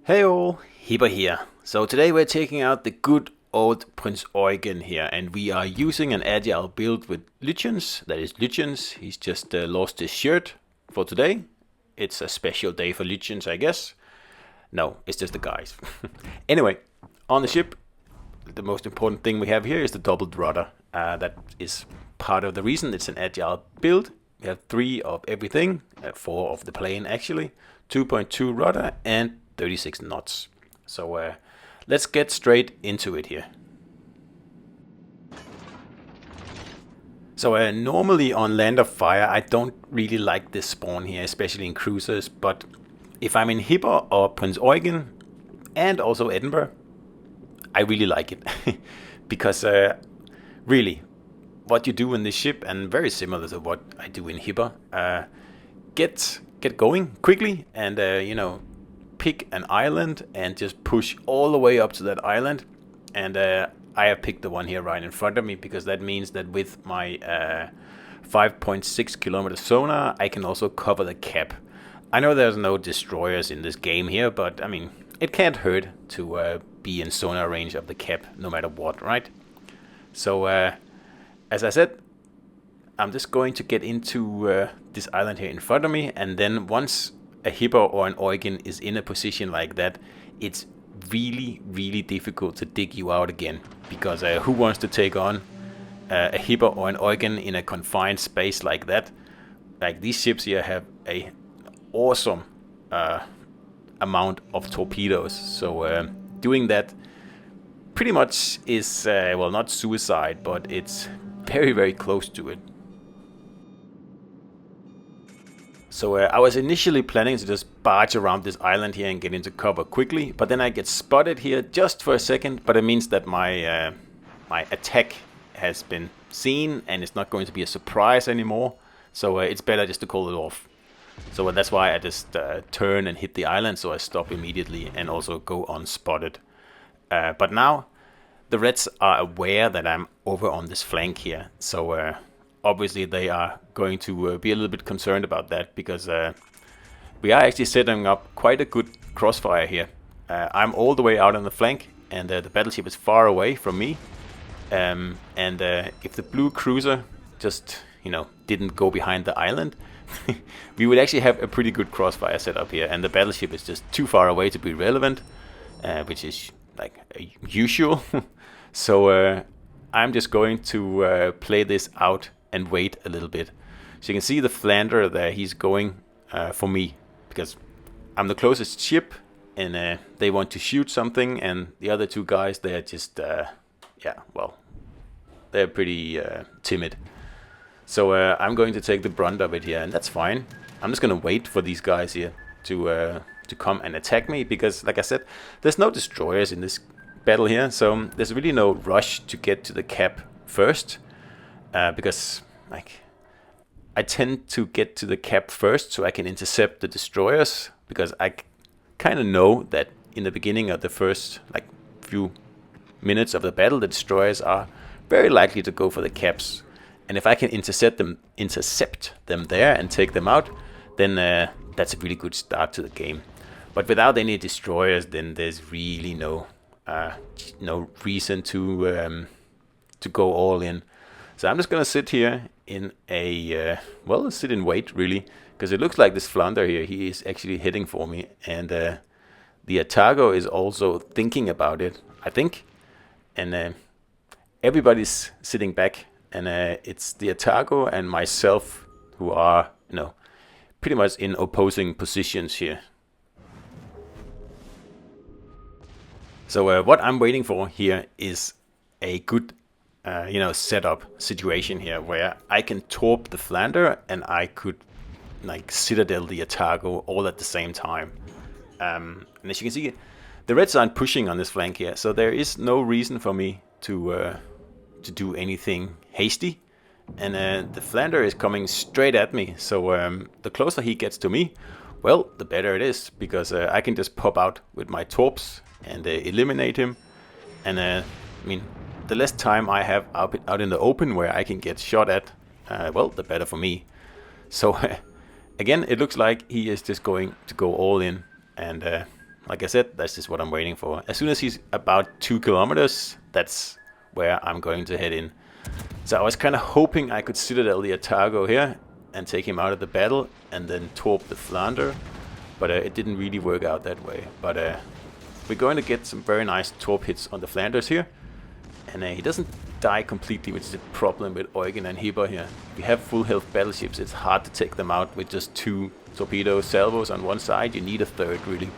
Hey all, Hipper here. So today we're taking out the good old Prinz Eugen here, and we are using an agile build with Lucians. That is Lucians. He's just lost his shirt for today. It's a special day for Lucians, I guess. No, it's just the guys. Anyway, on the ship, the most important thing we have here is the doubled rudder. That is part of the reason it's an agile build. We have 3 of everything, 4 of the plane actually, 2.2 rudder and 36 knots. So let's get straight into it here. So normally on Land of Fire I don't really like this spawn here, especially in cruisers, but if I'm in Hipper or Prinz Eugen and also Edinburgh, I really like it. Because really, what you do in this ship, and very similar to what I do in Hipper, get going quickly and pick an island and just push all the way up to that island. And I have picked the one here right in front of me, because that means that with my 5.6 kilometer sonar I can also cover the cap. I know there's no destroyers in this game here, but I mean, it can't hurt to be in sonar range of the cap no matter what, right? So as I said, I'm just going to get into this island here in front of me, and then once a Hipper or an Eugen is in a position like that, it's really difficult to dig you out again, because who wants to take on a Hipper or an Eugen in a confined space like that? Like, these ships here have a awesome amount of torpedoes, so doing that pretty much is well, not suicide, but it's very close to it. So I was initially planning to just barge around this island here and get into cover quickly, but then I get spotted here just for a second, but it means that my my attack has been seen and it's not going to be a surprise anymore, so it's better just to call it off. So that's why I just turn and hit the island, so I stop immediately and also go unspotted. But now the Reds are aware that I'm over on this flank here, so obviously they are going to be a little bit concerned about that, because we are actually setting up quite a good crossfire here. I'm all the way out on the flank, and the battleship is far away from me. And if the blue cruiser just, didn't go behind the island, we would actually have a pretty good crossfire set up here, and the battleship is just too far away to be relevant, which is like usual. So I'm just going to play this out and wait a little bit. So you can see the Flander there, he's going for me, because I'm the closest ship, and they want to shoot something, and the other 2 guys, they're just, yeah, well, they're pretty timid. So I'm going to take the brunt of it here, and that's fine. I'm just going to wait for these guys here to come and attack me, because, like I said, there's no destroyers in this battle here, so there's really no rush to get to the cap first, because I tend to get to the cap first so I can intercept the destroyers, because I kind of know that in the beginning of the first few minutes of the battle, the destroyers are very likely to go for the caps, and if I can intercept them there and take them out, then that's a really good start to the game. But without any destroyers, then there's really no reason to go all in. So I'm just gonna sit here in a sit in wait, really, because it looks like this Flounder here, he is actually heading for me, and the Atago is also thinking about it, I think, and everybody's sitting back, and it's the Atago and myself who are pretty much in opposing positions here. So what I'm waiting for here is a good setup situation here, where I can torp the Flander and I could citadel the Atago all at the same time. And as you can see, the Reds aren't pushing on this flank here, so there is no reason for me to do anything hasty. And the Flander is coming straight at me, so the closer he gets to me, well, the better it is, because I can just pop out with my torps and eliminate him. And I mean, the less time I have out in the open where I can get shot at, well, the better for me. So again, it looks like he is just going to go all in, and like I said, that's just what I'm waiting for. As soon as he's about 2 kilometers, that's where I'm going to head in. So I was kind of hoping I could citadel the Atago here and take him out of the battle and then torp the Flander, but it didn't really work out that way. But we're going to get some very nice torp hits on the Flanders here, and he doesn't die completely, which is a problem with Eugen and Hipper here. If you have full health battleships, it's hard to take them out with just 2 torpedo salvos on one side. You need a third, really.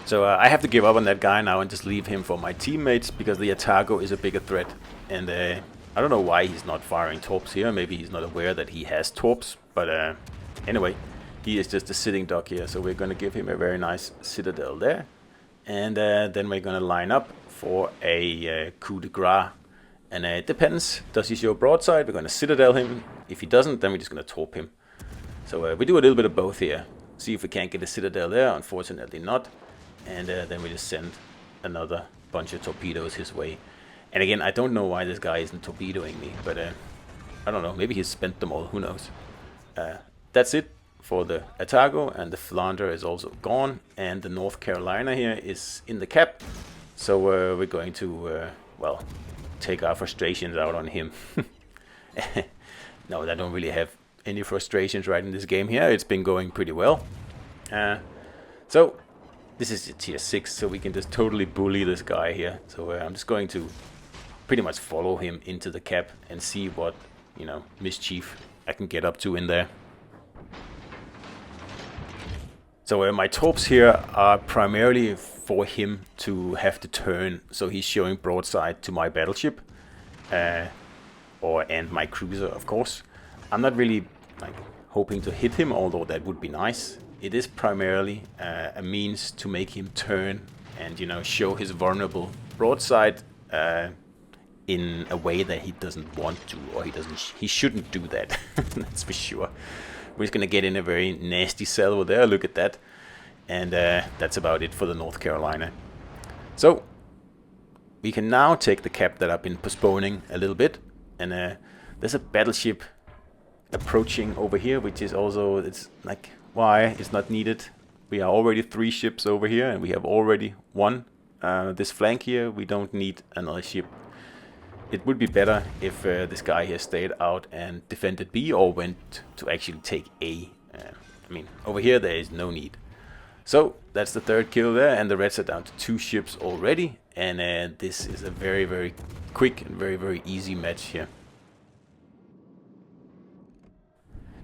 So I have to give up on that guy now and just leave him for my teammates, because the Atago is a bigger threat. And I don't know why he's not firing torps here. Maybe he's not aware that he has torps. But anyway, he is just a sitting duck here. So we're going to give him a very nice citadel there. And then we're going to line up for a coup de grace. And it depends. Does he show broadside? We're going to citadel him. If he doesn't, then we're just going to torp him. So we do a little bit of both here. See if we can't get a citadel there. Unfortunately not. And then we just send another bunch of torpedoes his way. And again, I don't know why this guy isn't torpedoing me, but I don't know, maybe he's spent them all, who knows. That's it for the Atago, and the Flander is also gone, and the North Carolina here is in the cap. So we're going to, well, take our frustrations out on him. No, I don't really have any frustrations right in this game here. It's been going pretty well. So this is a tier 6, so we can just totally bully this guy here. So I'm just going to pretty much follow him into the cap and see what, you know, mischief I can get up to in there. So my torps here are primarily for him to have to turn, so he's showing broadside to my battleship, and my cruiser, of course. I'm not really like hoping to hit him, although that would be nice. It is primarily a means to make him turn and, you know, show his vulnerable broadside in a way that he doesn't want to, or he shouldn't do that. That's for sure. We're just gonna get in a very nasty salvo there. Look at that, and that's about it for the North Carolina. So we can now take the cap that I've been postponing a little bit, and there's a battleship approaching over here, which is also, it's like, why it's not needed. We are already 3 ships over here, and we have already won this flank here. We don't need another ship. It would be better if this guy here stayed out and defended B, or went to actually take A. I mean, over here there is no need. So that's the 3rd kill there, and the Reds are down to 2 ships already, and this is a very, very quick and very, very easy match here.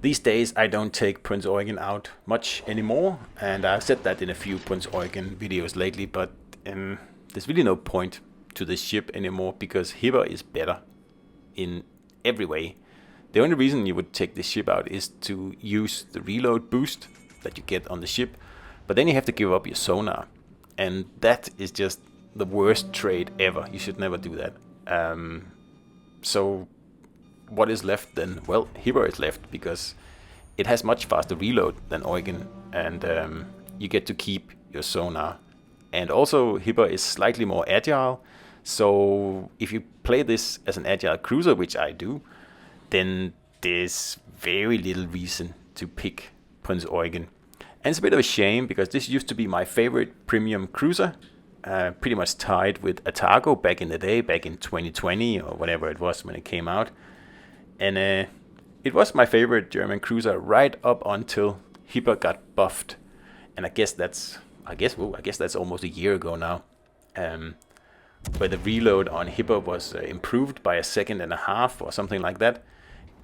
These days I don't take Prinz Eugen out much anymore, and I've said that in a few Prinz Eugen videos lately, but there's really no point to this ship anymore, because Hipper is better in every way. The only reason you would take this ship out is to use the reload boost that you get on the ship, but then you have to give up your sonar, and that is just the worst trade ever. You should never do that. So what is left then? Well, Hipper is left, because it has much faster reload than Eugen, and you get to keep your sonar. And also Hipper is slightly more agile, so if you play this as an agile cruiser, which I do, then there's very little reason to pick Prinz Eugen. And it's a bit of a shame, because this used to be my favorite premium cruiser, pretty much tied with Atago back in the day, back in 2020 or whatever it was when it came out. And it was my favorite German cruiser right up until Hipper got buffed. And I guess that's almost a year ago now, where the reload on Hipper was improved by 1.5 seconds or something like that,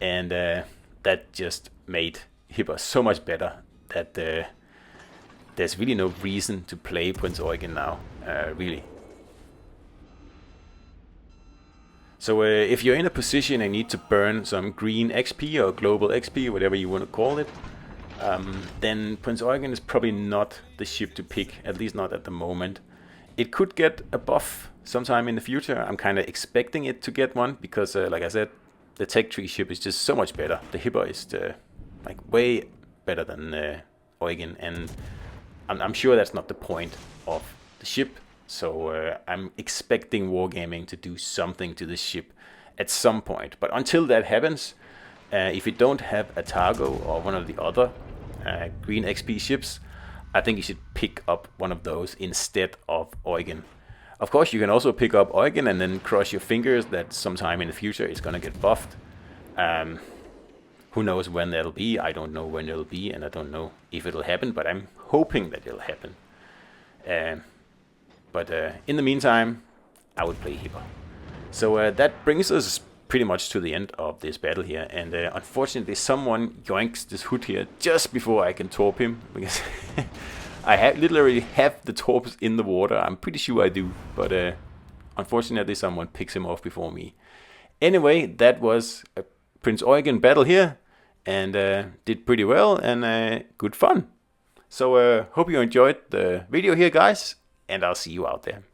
and that just made Hipper so much better that there's really no reason to play Prinz Eugen now, really. So if you're in a position and need to burn some green XP or global XP, whatever you want to call it, then Prinz Eugen is probably not the ship to pick, at least not at the moment. It could get a buff sometime in the future. I'm kind of expecting it to get one, because like I said, the tech tree ship is just so much better. The Hipper is like way better than Eugen, and I'm sure that's not the point of the ship. So I'm expecting Wargaming to do something to this ship at some point. But until that happens, If you don't have a Targo or one of the other green XP ships, I think you should pick up one of those instead of Eugen. Of course, you can also pick up Eugen and then cross your fingers that sometime in the future it's gonna get buffed. Who knows when that'll be? I don't know when it'll be, and I don't know if it'll happen, but I'm hoping that it'll happen. But in the meantime, I would play Hipper. So that brings us pretty much to the end of this battle here, and unfortunately someone yoinks this hood here just before I can torp him, because I literally have the torps in the water. I'm pretty sure I do, but unfortunately someone picks him off before me. Anyway, that was a Prinz Eugen battle here, and did pretty well, and good fun. So hope you enjoyed the video here, guys, and I'll see you out there.